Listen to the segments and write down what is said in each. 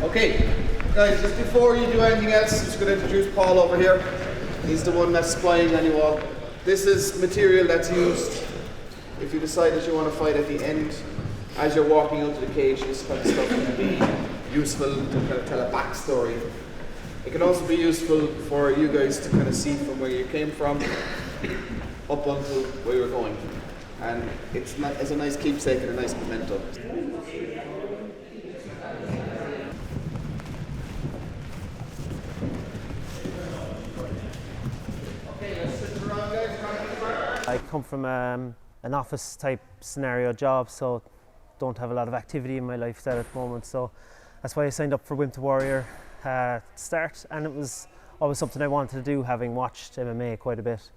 Okay, guys, just before you do anything else, I'm just going to introduce Paul over here. He's the one that's spying on you all. This is material that's used if you decide that you want to fight at the end. As you're walking out to the cage, this kind of stuff can be useful to kind of tell a backstory. It can also be useful for you guys to kind of see from where you came from up until where you're going. And it's a nice keepsake and a nice memento. I come from an office type scenario job, so don't have a lot of activity in my lifestyle at the moment, so that's why I signed up for Wim to Warrior to start, and it was always something I wanted to do, having watched MMA quite a bit.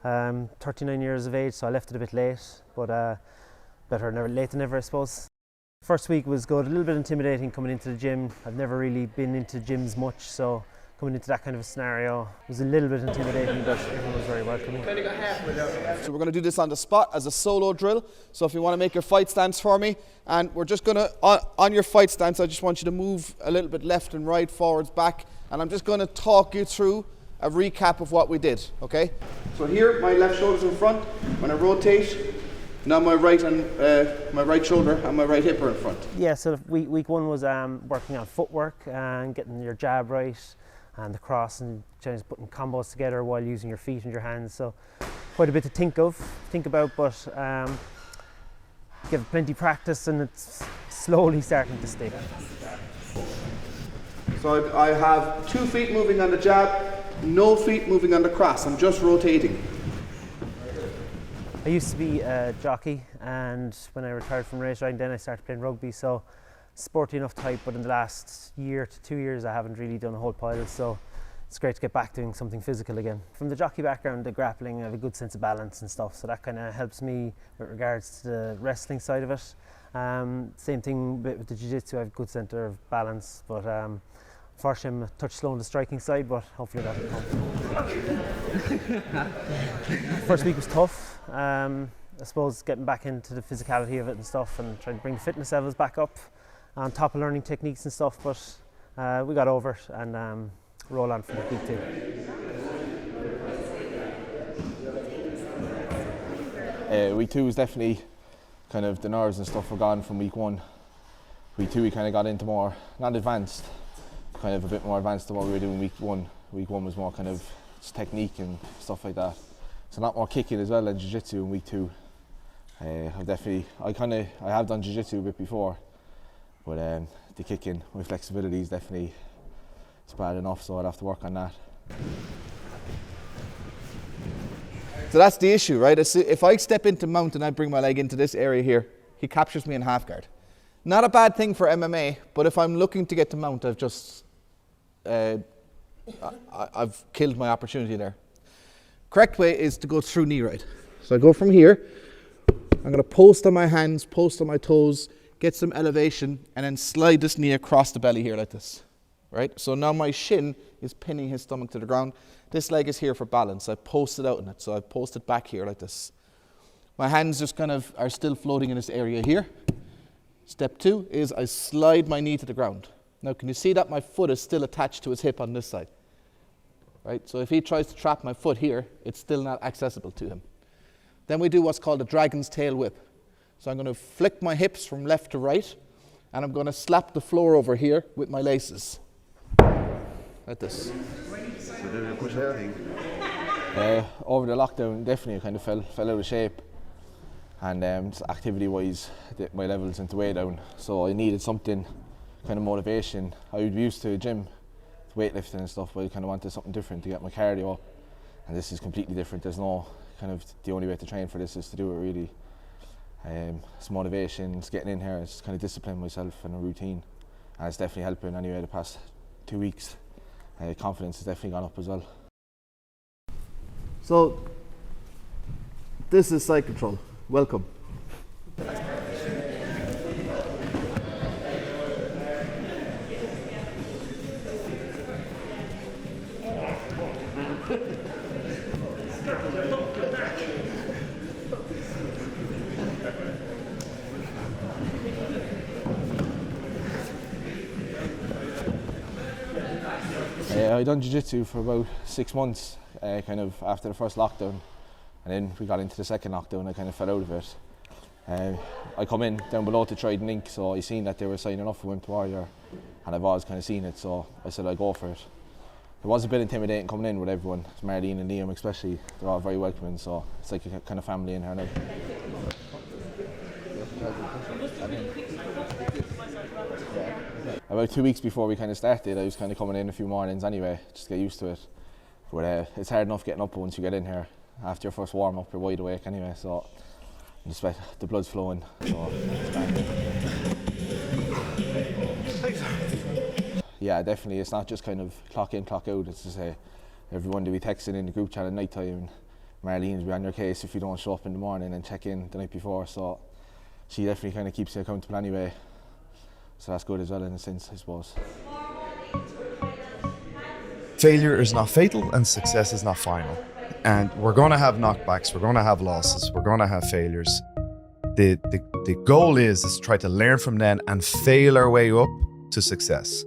39 years of age, so I left it a bit late, but better never late than never, I suppose. First week was good, a little bit intimidating coming into the gym. I've never really been into gyms much, so coming into that kind of a scenario was a little bit intimidating, but everyone was very welcoming. So we're going to do this on the spot as a solo drill. So if you want to make your fight stance for me, and we're just going to, on your fight stance, I just want you to move a little bit left and right, forwards, back, and I'm just going to talk you through a recap of what we did, okay? So here, my left shoulder's in front. When I rotate, now my right shoulder and my right hip are in front. Yeah, so week one was working on footwork and getting your jab right, and the cross, and just putting combos together while using your feet and your hands. So quite a bit to think about, but give plenty practice, and it's slowly starting to stick. So I have 2 feet moving on the jab, no feet moving on the cross. I'm just rotating. I used to be a jockey, and when I retired from race riding, then I started playing rugby, so sporty enough type, but in the last year to 2 years I haven't really done a whole pile, so it's great to get back doing something physical again. From the jockey background, the grappling, I have a good sense of balance and stuff, so that kind of helps me with regards to the wrestling side of it. Same thing with the jiu-jitsu, I have a good centre of balance, but unfortunately I'm a touch slow on the striking side, but hopefully that'll come. First week was tough. I suppose getting back into the physicality of it and stuff, and trying to bring the fitness levels back up on top of learning techniques and stuff, but we got over it and roll on from week 2. Week 2 was definitely kind of the nerves and stuff were gone from week 1. Week 2 we kind of got into more, not advanced, kind of a bit more advanced than what we were doing week 1. Week 1 was more kind of technique and stuff like that. So a lot more kicking as well in jiu-jitsu in week 2. I have done jiu-jitsu a bit before, but the kicking with flexibility is definitely, it's bad enough, so I'd have to work on that. So that's the issue, right? If I step into mount and I bring my leg into this area here, he captures me in half guard. Not a bad thing for MMA, but if I'm looking to get to mount, I've just I've killed my opportunity there. Correct way is to go through knee right. So I go from here, I'm going to post on my hands, post on my toes, get some elevation, and then slide this knee across the belly here like this, right? So now my shin is pinning his stomach to the ground. This leg is here for balance. I posted out in it, so I posted back here like this. My hands just kind of are still floating in this area here. Step 2 is I slide my knee to the ground. Now can you see that my foot is still attached to his hip on this side? Right? So if he tries to trap my foot here, it's still not accessible to him. Then we do what's called a dragon's tail whip. So I'm going to flick my hips from left to right, and I'm going to slap the floor over here with my laces. Like this. Over the lockdown, definitely I kind of fell out of shape. And activity-wise, my levels went way down. So I needed something, kind of motivation. I would be used to a gym, weightlifting and stuff, but I kind of wanted something different to get my cardio up. And this is completely different. There's no kind of, the only way to train for this is to do it really. It's motivation, it's getting in here, it's kind of discipline myself and a routine. And it's definitely helping anyway the past 2 weeks. Confidence has definitely gone up as well. So this is Side Control. Welcome. I done jiu-jitsu for about 6 months, kind of after the first lockdown, and then we got into the second lockdown. I kind of fell out of it. I come in down below to try the link, so I seen that they were signing up for Women's Warrior, and I've always kind of seen it, so I said I'd go for it. It was a bit intimidating coming in with everyone, Marlene and Liam especially. They're all very welcoming, so it's like a kind of family in here now. About 2 weeks before we kind of started, I was kind of coming in a few mornings anyway, just to get used to it. But it's hard enough getting up once you get in here. After your first warm up, you're wide awake anyway, so just the blood's flowing. So yeah, definitely. It's not just kind of clock in, clock out. It's to say everyone will be texting in the group chat at night time. Marlene will be on your case if you don't show up in the morning and check in the night before. So she definitely kind of keeps you accountable anyway. So that's good as well in a sense, I suppose. Failure is not fatal and success is not final. And we're going to have knockbacks, we're going to have losses, we're going to have failures. The goal is to try to learn from them and fail our way up to success.